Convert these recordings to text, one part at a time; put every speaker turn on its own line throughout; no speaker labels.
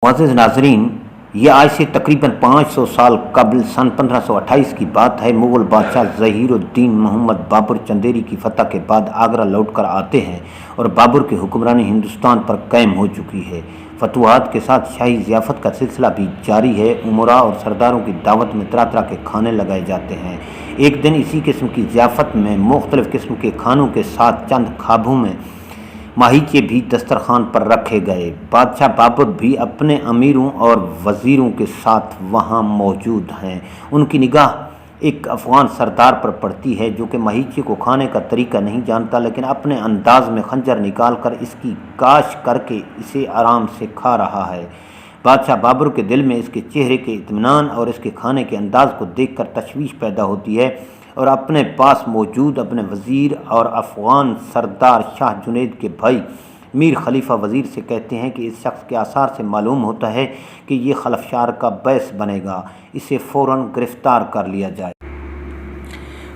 मुअज़्ज़िज़ नाज़रीन, ये आज से तकरीबन 500 साल कबल सन 1528 की बात है। मुग़ल बादशाह ज़हीरुद्दीन मोहम्मद बाबर चंदेरी की फतह के बाद आगरा लौटकर आते हैं और बाबर की हुक्मरानी हिंदुस्तान पर कायम हो चुकी है। फतूहात के साथ शाही ज़ियाफ़त का सिलसिला भी जारी है। उमरा और सरदारों की दावत में तरह तरह के खाने लगाए जाते हैं। एक दिन इसी किस्म की ज़ियाफ़त में मुख्तलिफ़ किस्म के खानों के साथ चंद खाबों में माहीचे भी दस्तरखान पर रखे गए। बादशाह बाबर भी अपने अमीरों और वज़ीरों के साथ वहाँ मौजूद हैं। उनकी निगाह एक अफ़गान सरदार पर पड़ती है जो कि माहीचे को खाने का तरीका नहीं जानता, लेकिन अपने अंदाज में खंजर निकाल कर इसकी काश करके इसे आराम से खा रहा है। बादशाह बाबर के दिल में इसके चेहरे के इत्मीनान और इसके खाने के अंदाज को देखकर तशवीश पैदा होती है और अपने पास मौजूद अपने वज़ीर और अफ़गान सरदार शाह जुनैद के भाई मीर खलीफा वज़ीर से कहते हैं कि इस शख्स के आसार से मालूम होता है कि ये खलफशार का बैस बनेगा, इसे फ़ौरन गिरफ़्तार कर लिया जाए।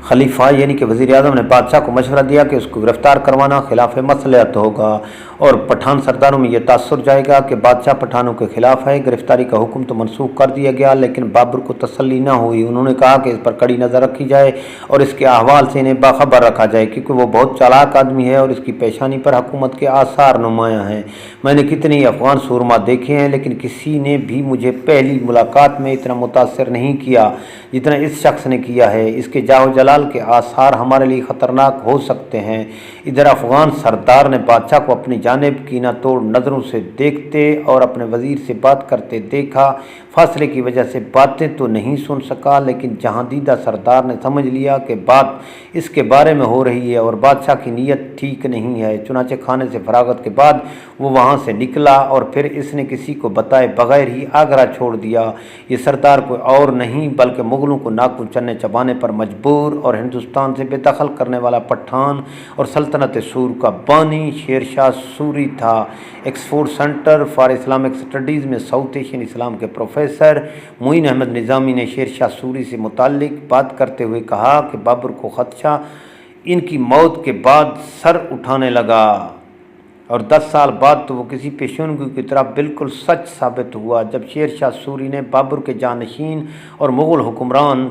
खलीफा यानी कि वज़ीर आज़म ने बादशाह को मशवरा दिया कि उसको गिरफ़्तार करवाना खिलाफ मसलहत होगा और पठान सरदारों में यह तासुर जाएगा कि बादशाह पठानों के ख़िलाफ़ है। गिरफ़्तारी का हुक्म तो मनसूख कर दिया गया, लेकिन बाबर को तसल्ली न हुई। उन्होंने कहा कि इस पर कड़ी नज़र रखी जाए और इसके अहवाल से इन्हें बाखबर रखा जाए, क्योंकि वो बहुत चालाक आदमी है और इसकी पेशानी पर हुकूमत के आसार नुमायाँ हैं। मैंने कितने ही अफ़गान सूरमा देखे हैं, लेकिन किसी ने भी मुझे पहली मुलाकात में इतना मुतासर नहीं किया जितना इस शख्स ने किया है। इसके जाओ जलाल के आसार हमारे लिए ख़तरनाक हो सकते हैं। इधर अफ़गान सरदार ने बादशाह को अपनी जानिब कीना तोड़ नज़रों से देखते और अपने वज़ीर से बात करते देखा। फासले की वजह से बातें तो नहीं सुन सका, लेकिन जहांदीदा सरदार ने समझ लिया कि बात इसके बारे में हो रही है और बादशाह की नीयत ठीक नहीं है। चुनाचे खाने से फरागत के बाद वो वहाँ से निकला और फिर इसने किसी को बताए बगैर ही आगरा छोड़ दिया। ये सरदार कोई और नहीं बल्कि मुग़लों को नाक चन्ने चबाने पर मजबूर और हिंदुस्तान से बेदखल करने वाला पठान और सल्तनत सूर का बानी शेर शाह सूरी था। एक्सफोर्ड सेंटर फॉर इस्लामिक स्टडीज़ में साउथ एशियन इस्लाम के प्रोफेसर मोइन अहमद निज़ामी ने शेर शाह सूरी से मुताल्लिक बात करते हुए कहा कि बाबर को ख़दशा इनकी मौत के बाद सर उठाने लगा और 10 साल बाद तो वो किसी पेशेनगोई की तरह बिल्कुल सच साबित हुआ, जब शेर शाह सूरी ने बाबर के जानशीन और मुग़ल हुक्मरान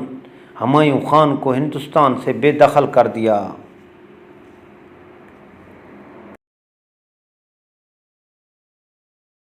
हुमायूं खान को हिंदुस्तान से बेदखल कर दिया।